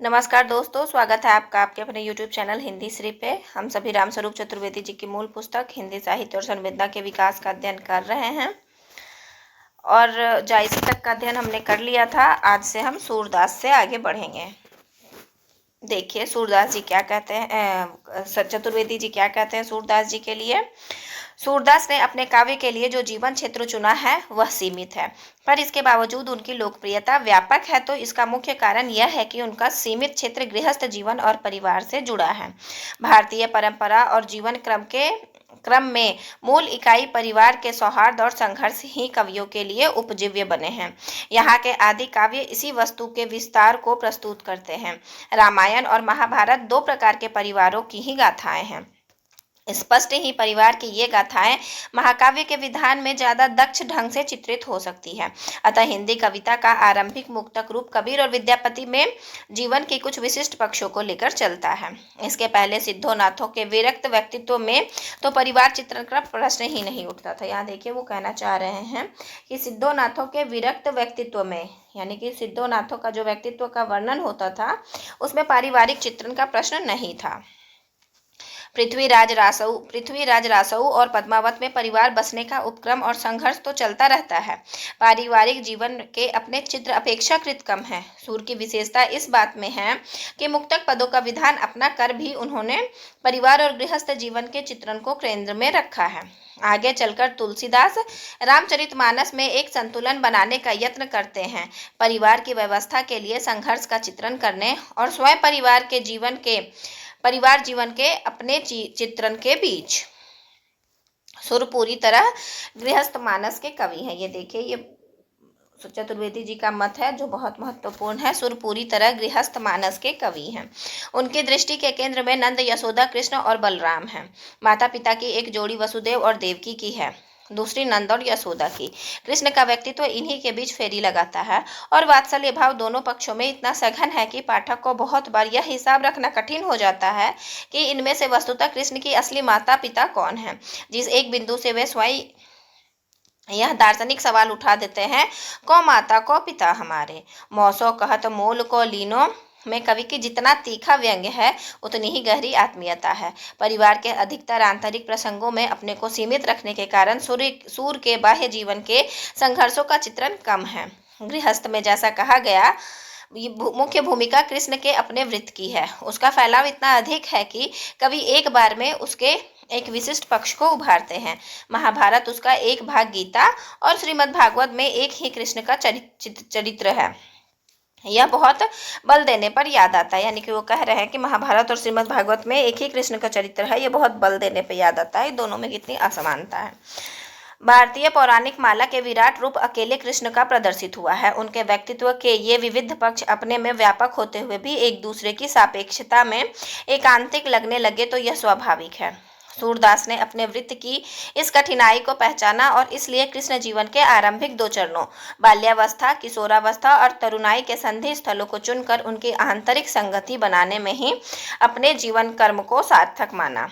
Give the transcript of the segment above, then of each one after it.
नमस्कार दोस्तों, स्वागत है आपका आपके अपने यूट्यूब चैनल हिंदी श्री पे। हम सभी रामस्वरूप चतुर्वेदी जी की मूल पुस्तक हिंदी साहित्य और संवेदना के विकास का अध्ययन कर रहे हैं और जायसी तक का अध्ययन हमने कर लिया था। आज से हम सूरदास से आगे बढ़ेंगे। देखिए सूरदास जी क्या कहते हैं, चतुर्वेदी जी क्या कहते हैं सूरदास जी के लिए। सूरदास ने अपने काव्य के लिए जो जीवन क्षेत्र चुना है वह सीमित है, पर इसके बावजूद उनकी लोकप्रियता व्यापक है। तो इसका मुख्य कारण यह है कि उनका सीमित क्षेत्र गृहस्थ जीवन और परिवार से जुड़ा है। भारतीय परंपरा और जीवन क्रम में मूल इकाई परिवार के सौहार्द और संघर्ष ही कवियों के लिए उपजीव्य बने हैं। यहाँ के आदि काव्य इसी वस्तु के विस्तार को प्रस्तुत करते हैं। रामायण और महाभारत दो प्रकार के परिवारों की ही गाथाएं हैं। स्पष्ट ही परिवार की ये गाथाएं महाकाव्य के विधान में ज्यादा दक्ष ढंग से चित्रित हो सकती है। अतः हिंदी कविता का आरंभिक मुक्तक रूप कबीर और विद्यापति में जीवन के कुछ विशिष्ट पक्षों को लेकर चलता है। इसके पहले सिद्धोनाथों के विरक्त व्यक्तित्व में तो परिवार चित्रण का प्रश्न ही नहीं उठता था। यहाँ देखिए वो कहना चाह रहे हैं कि सिद्धोनाथों के विरक्त व्यक्तित्व में, यानी कि सिद्धोनाथों का जो व्यक्तित्व का वर्णन होता था उसमें पारिवारिक चित्रण का प्रश्न नहीं था। पृथ्वीराज रासऊ और पद्मावत में परिवार बसने का उपक्रम और संघर्ष तो चलता रहता है। पारिवारिक जीवन के अपने चित्र अपेक्षाकृत कम है। सूर की विशेषता इस बात में है कि मुक्तक पदों का विधान अपना कर भी उन्होंने परिवार और गृहस्थ जीवन के चित्रण को केंद्र में रखा है। आगे चलकर तुलसीदास रामचरितमानस में एक संतुलन बनाने का यत्न करते हैं। परिवार की व्यवस्था के लिए संघर्ष का चित्रण करने और स्वयं परिवार जीवन के अपने चित्रण के बीच। सुर पूरी तरह गृहस्थ मानस के कवि हैं। ये देखिए, ये चतुर्वेदी जी का मत है जो बहुत महत्वपूर्ण है। सुर पूरी तरह गृहस्थ मानस के कवि हैं। उनकी दृष्टि के केंद्र में नंद, यशोदा, कृष्ण और बलराम हैं। माता पिता की एक जोड़ी वसुदेव और देवकी की है, दूसरी नंद और यशोदा की। कृष्ण का व्यक्तित्व इन्हीं के बीच फेरी लगाता है और वात्सल्य भाव दोनों पक्षों में इतना सघन है कि पाठक को बहुत बार यह हिसाब रखना कठिन हो जाता है कि इनमें से वस्तुतः कृष्ण की असली माता पिता कौन है। जिस एक बिंदु से वे स्वयं यह दार्शनिक सवाल उठा देते हैं, को माता को पिता हमारे, मौसो कहत मोल को लीनो में कवि की जितना तीखा व्यंग्य है उतनी ही गहरी आत्मीयता है। परिवार के अधिकतर आंतरिक प्रसंगों में अपने को सीमित रखने के कारण सूर के बाह्य जीवन के संघर्षों का चित्रण कम है। गृहस्थ में जैसा कहा गया, मुख्य भूमिका कृष्ण के अपने वृत्त की है। उसका फैलाव इतना अधिक है कि कवि एक बार में उसके एक विशिष्ट पक्ष को उभारते हैं। महाभारत उसका एक भाग गीता और श्रीमद् भागवत में एक ही कृष्ण का चरित्र है। यह बहुत बल देने पर याद आता है, यानी कि वो कह रहे हैं कि महाभारत और श्रीमद् भागवत में एक ही कृष्ण का चरित्र है। ये बहुत बल देने पर याद आता है। दोनों में कितनी असमानता है। भारतीय पौराणिक माला के विराट रूप अकेले कृष्ण का प्रदर्शित हुआ है। उनके व्यक्तित्व के ये विविध पक्ष अपने में व्यापक होते हुए भी एक दूसरे की सापेक्षता में एकांतिक लगने लगे तो यह स्वाभाविक है। सूरदास ने अपने वृत्त की इस कठिनाई को पहचाना और इसलिए कृष्ण जीवन के आरंभिक दो चरणों, बाल्यावस्था, किशोरावस्था और तरुणाई के संधि स्थलों को चुनकर उनकी आंतरिक संगति बनाने में ही अपने जीवन कर्म को सार्थक माना।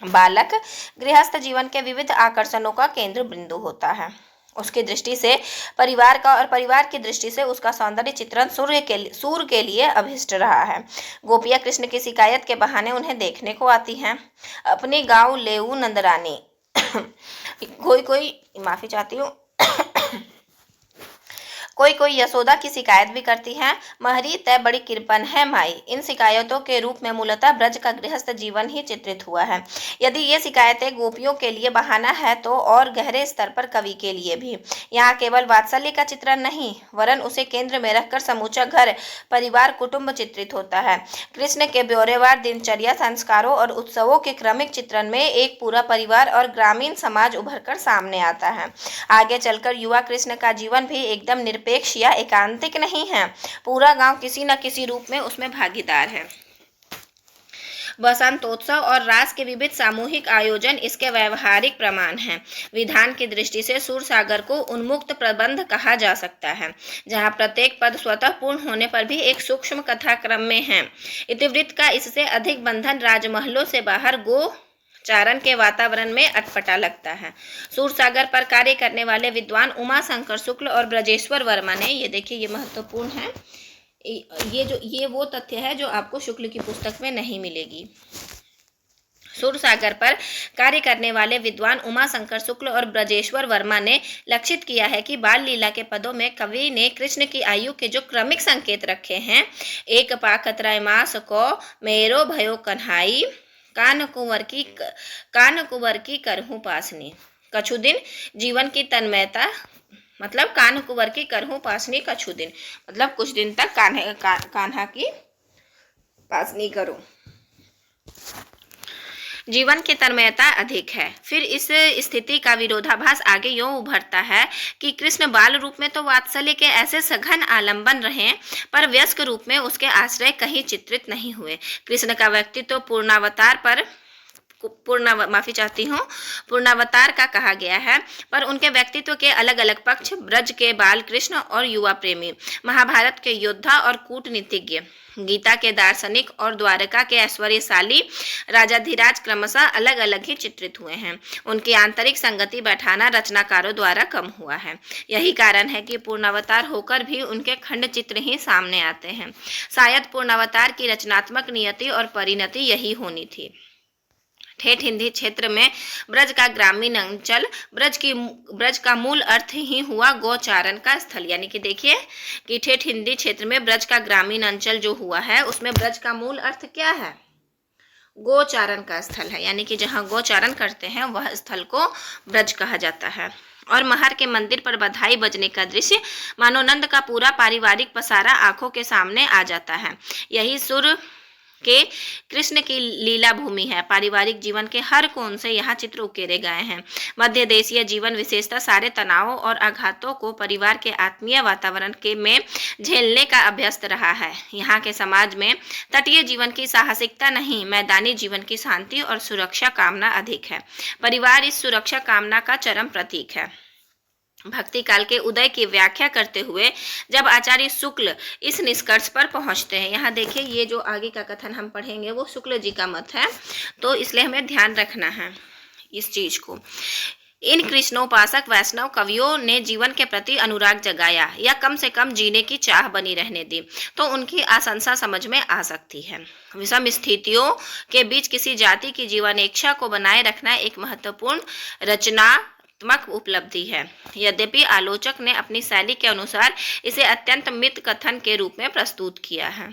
बालक गृहस्थ जीवन के विविध आकर्षणों का केंद्र बिंदु होता है। उसकी दृष्टि से परिवार का और परिवार की दृष्टि से उसका सौंदर्य चित्रण सूर के लिए अभिष्ट रहा है। गोपियाँ कृष्ण की शिकायत के बहाने उन्हें देखने को आती हैं। अपनी गाँव लेऊ नंदरानी माफी चाहती हूँ कोई यशोदा की शिकायत भी करती हैं। महरी तय बड़ी कृपण है माई। इन शिकायतों के रूप में मूलतः ब्रज का गृहस्थ जीवन ही चित्रित हुआ है। यदि ये शिकायतें गोपियों के लिए बहाना है तो और गहरे स्तर पर कवि के लिए भी। यहाँ केवल वात्सल्य का चित्रण नहीं, वरन उसे केंद्र में रखकर समूचा घर, परिवार, कुटुंब चित्रित होता है। कृष्ण के ब्यौरेवार दिनचर्या, संस्कारों और उत्सवों के क्रमिक चित्रण में एक पूरा परिवार और ग्रामीण समाज उभरकर सामने आता है। आगे चलकर युवा कृष्ण का जीवन भी एकदम निरपेक्ष या एकांतिक नहीं है। पूरा गांव किसी न किसी रूप में उसमें भागीदार है। बसंतोत्सव और रास के विविध सामूहिक आयोजन इसके व्यवहारिक प्रमाण हैं। विधान की दृष्टि से सूरसागर को उन्मुक्त प्रबंध कहा जा सकता है, जहाँ प्रत्येक पद स्वतः पूर्ण होने पर भी एक सूक्ष्म कथा क्रम में है। इतिवृत्त का इससे अधिक बंधन राजमहलों से बाहर चारण के वातावरण में अटपटा लगता है। सूरसागर पर कार्य करने वाले विद्वान उमा शंकर शुक्ल और ब्रजेश्वर वर्मा ने, ये देखिए ये महत्वपूर्ण है, ये वो तथ्य है जो आपको शुक्ल की पुस्तक में नहीं मिलेगी। सूरसागर पर कार्य करने वाले विद्वान उमाशंकर शुक्ल और ब्रजेश्वर वर्मा ने लक्षित किया है कि बाल लीला के पदों में कवि ने कृष्ण की आयु के जो क्रमिक संकेत रखे हैं, एक पाखतराय मास को मेरो भयो कन्हाई, कान कुंवर की करहूं पासनी, कछु दिन जीवन की तन्मयता, मतलब कान कुंवर की करहूं पासनी कछु दिन, मतलब कुछ दिन तक कान्हा की पासनी करो। जीवन की तन्मयता अधिक है। फिर इस स्थिति का विरोधाभास आगे यूं उभरता है कि कृष्ण बाल रूप में तो वात्सल्य के ऐसे सघन आलंबन रहे, पर वयस्क रूप में उसके आश्रय कहीं चित्रित नहीं हुए। कृष्ण का व्यक्तित्व पूर्णावतार का कहा गया है, पर उनके व्यक्तित्व के अलग अलग पक्ष, ब्रज के बाल कृष्ण और युवा प्रेमी, महाभारत के योद्धा और कूटनीतिज्ञ, गीता के दार्शनिक और द्वारका के ऐश्वर्यशाली राजाधिराज क्रमशः अलग अलग ही चित्रित हुए हैं। उनकी आंतरिक संगति बैठाना रचनाकारों द्वारा कम हुआ है। यही कारण है कि पूर्णावतार होकर भी उनके खंड चित्र ही सामने आते हैं। शायद पूर्णावतार की रचनात्मक नियति और परिणति यही होनी थी। ठेठ हिंदी क्षेत्र में ब्रज का ग्रामीण अंचल, ब्रज का मूल अर्थ ही हुआ गोचारण का स्थल। यानी कि देखिए कि ठेठ हिंदी क्षेत्र में ब्रज का ग्रामीण अंचल जो हुआ है, उसमें ब्रज का मूल अर्थ क्या है? गोचारण का स्थल है। यानी कि जहाँ गोचारण करते हैं वह स्थल को ब्रज कहा जाता है। और महर के मंदिर पर बधाई बजने का दृश्य मानो नंद का पूरा पारिवारिक पसारा आंखों के सामने आ जाता है। यही सुर के कृष्ण की लीला भूमि है। पारिवारिक जीवन के हर कोण से यहाँ चित्र उकेरे गए हैं। मध्य देशीय जीवन विशेषता सारे तनावों और आघातों को परिवार के आत्मीय वातावरण के में झेलने का अभ्यस्त रहा है। यहाँ के समाज में तटीय जीवन की साहसिकता नहीं, मैदानी जीवन की शांति और सुरक्षा कामना अधिक है। परिवार इस सुरक्षा कामना का चरम प्रतीक है। भक्ति काल के उदय की व्याख्या करते हुए जब आचार्य शुक्ल इस निष्कर्ष पर पहुंचते हैं, यहाँ देखिए ये जो आगे का कथन हम पढ़ेंगे वो शुक्ल जी का मत है, तो इसलिए हमें ध्यान रखना है इस चीज को। इन कृष्णोपासक वैष्णव कवियों ने जीवन के प्रति अनुराग जगाया या कम से कम जीने की चाह बनी रहने दी, तो उनकी आशंसा समझ में आ सकती है। विषम स्थितियों के बीच किसी जाति की जीवनेच्छा को बनाए रखना एक महत्वपूर्ण रचनात्मक उपलब्धि है। यद्यपि आलोचक ने अपनी शैली के अनुसार इसे अत्यंत मित कथन के रूप में प्रस्तुत किया है।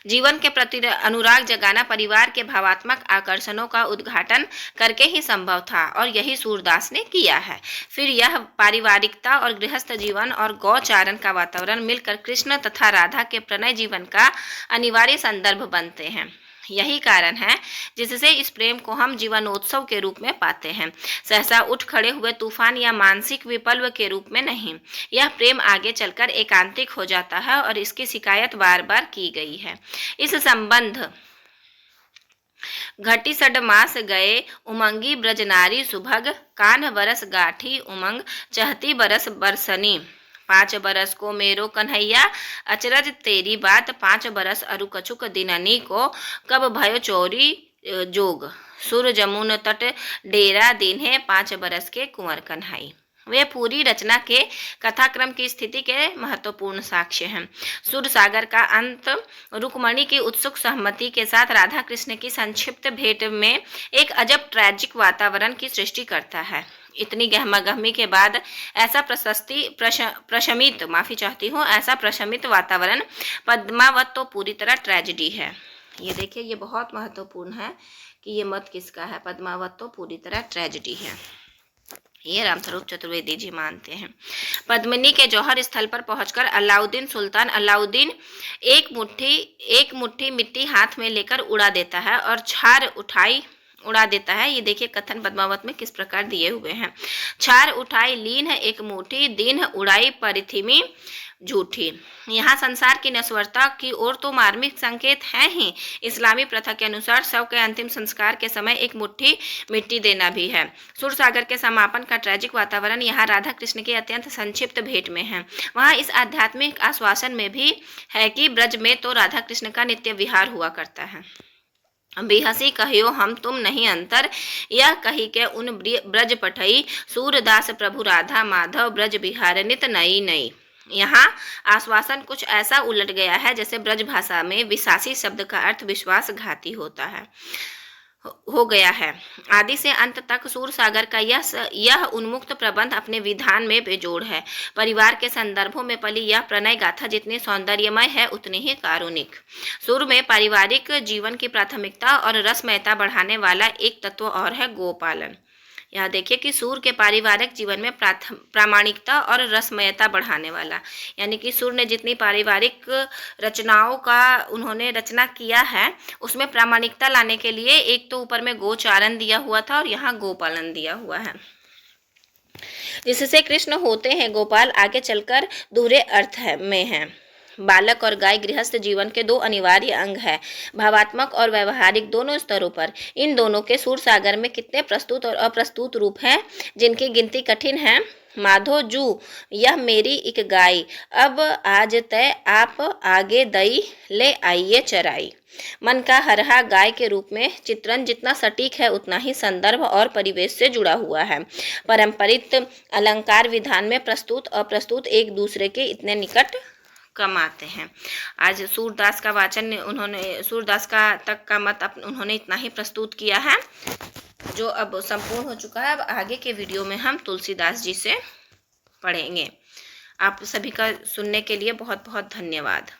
जीवन के प्रति अनुराग जगाना परिवार के भावात्मक आकर्षणों का उद्घाटन करके ही संभव था, और यही सूरदास ने किया है। फिर यह पारिवारिकता और गृहस्थ जीवन और गौचारण का वातावरण मिलकर कृष्ण तथा राधा के प्रणय जीवन का अनिवार्य संदर्भ बनते हैं। यही कारण है जिससे इस प्रेम को हम जीवनोत्सव के रूप में पाते हैं, सहसा उठ खड़े हुए तूफान या मानसिक विप्लव के रूप में नहीं। यह प्रेम आगे चलकर एकांतिक हो जाता है और इसकी शिकायत बार बार की गई है। इस संबंध घटी सड मास गए उमंगी ब्रजनारी सुभग, कान बरस गाठी उमंग चहती बरस बरसनी, 5 बरस को मेरो कन्हैया अचरज तेरी बात, 5 बरस अरु कछुक दिननी को कब भयो चोरी जोग, सुर जमुन तट डेरा दिन्हे 5 बरस के कुंवर कन्हाई। वे पूरी रचना के कथाक्रम की स्थिति के महत्वपूर्ण साक्ष्य हैं। सूरसागर का अंत रुक्मणी की उत्सुक सहमति के साथ राधा कृष्ण की संक्षिप्त भेंट में एक अजब ट्रैजिक वातावरण की सृष्टि करता है। इतनी गहमागहमी के बाद ऐसा ऐसा प्रशमित वातावरण पद्मावत तो पूरी तरह ट्रेजेडी है। ये देखिए, ये बहुत महत्वपूर्ण है कि ये मत किसका है। पद्मावत तो पूरी तरह ट्रेजेडी है, ये रामस्वरूप चतुर्वेदी जी मानते हैं। पद्मिनी के जौहर स्थल पर पहुंचकर अलाउद्दीन सुल्तान अलाउद्दीन एक मुट्ठी मिट्टी हाथ में लेकर उड़ा देता है और छार उड़ा देता है। ये देखिए कथन पद्मावत में किस प्रकार दिए हुए हैं। छार उठाई लीन एक मुट्ठी, दीन उड़ाई परिथिमी झूठी। यहाँ संसार की नश्वरता की ओर तो मार्मिक संकेत हैं ही, इस्लामी प्रथा के अनुसार शव के अंतिम संस्कार के समय एक मुट्ठी मिट्टी देना भी है। सूरसागर के समापन का ट्रैजिक वातावरण यहाँ राधा कृष्ण की अत्यंत संक्षिप्त भेंट में है। वहाँ इस आध्यात्मिक आश्वासन में भी है कि ब्रज में तो राधा कृष्ण का नित्य विहार हुआ करता है। बेहसी कहियो हम तुम नहीं अंतर, यह कही के उन ब्रज पठई, सूरदास प्रभु राधा माधव ब्रज बिहार नित नई नई। यहाँ आश्वासन कुछ ऐसा उलट गया है जैसे ब्रज भाषा में विश्वासी शब्द का अर्थ विश्वासघाती होता है हो गया है। आदि से अंत तक सूरसागर का यह उन्मुक्त प्रबंध अपने विधान में बेजोड़ है। परिवार के संदर्भों में पली यह प्रणय गाथा जितनी सौंदर्यमय है उतनी ही कारुणिक। सुर में पारिवारिक जीवन की प्राथमिकता और रसमयता बढ़ाने वाला एक तत्व और है गोपालन। यहाँ देखिए कि सूर के पारिवारिक जीवन में प्रामाणिकता और रसमयता बढ़ाने वाला, यानी कि सूर ने जितनी पारिवारिक रचनाओं का उन्होंने रचना किया है उसमें प्रामाणिकता लाने के लिए एक तो ऊपर में गोचारण दिया हुआ था और यहाँ गोपालन दिया हुआ है, जिससे कृष्ण होते हैं गोपाल आगे चलकर दोहरे अर्थ में है। बालक और गाय गृहस्थ जीवन के दो अनिवार्य अंग है, भावात्मक और व्यवहारिक दोनों स्तरों पर। इन दोनों के सूरसागर में कितने प्रस्तुत और अप्रस्तुत रूप हैं जिनकी गिनती कठिन है। माधो जू यह मेरी एक गाय, अब आज तय आप आगे दई ले आइए चराई। मन का हरहा गाय के रूप में चित्रण जितना सटीक है उतना ही संदर्भ और परिवेश से जुड़ा हुआ है। पारंपरिक अलंकार विधान में प्रस्तुत अप्रस्तुत एक दूसरे के इतने निकट कम आते हैं। आज सूरदास का वाचन उन्होंने सूरदास का तक का मत उन्होंने इतना ही प्रस्तुत किया है जो अब संपूर्ण हो चुका है। अब आगे के वीडियो में हम तुलसीदास जी से पढ़ेंगे। आप सभी का सुनने के लिए बहुत बहुत धन्यवाद।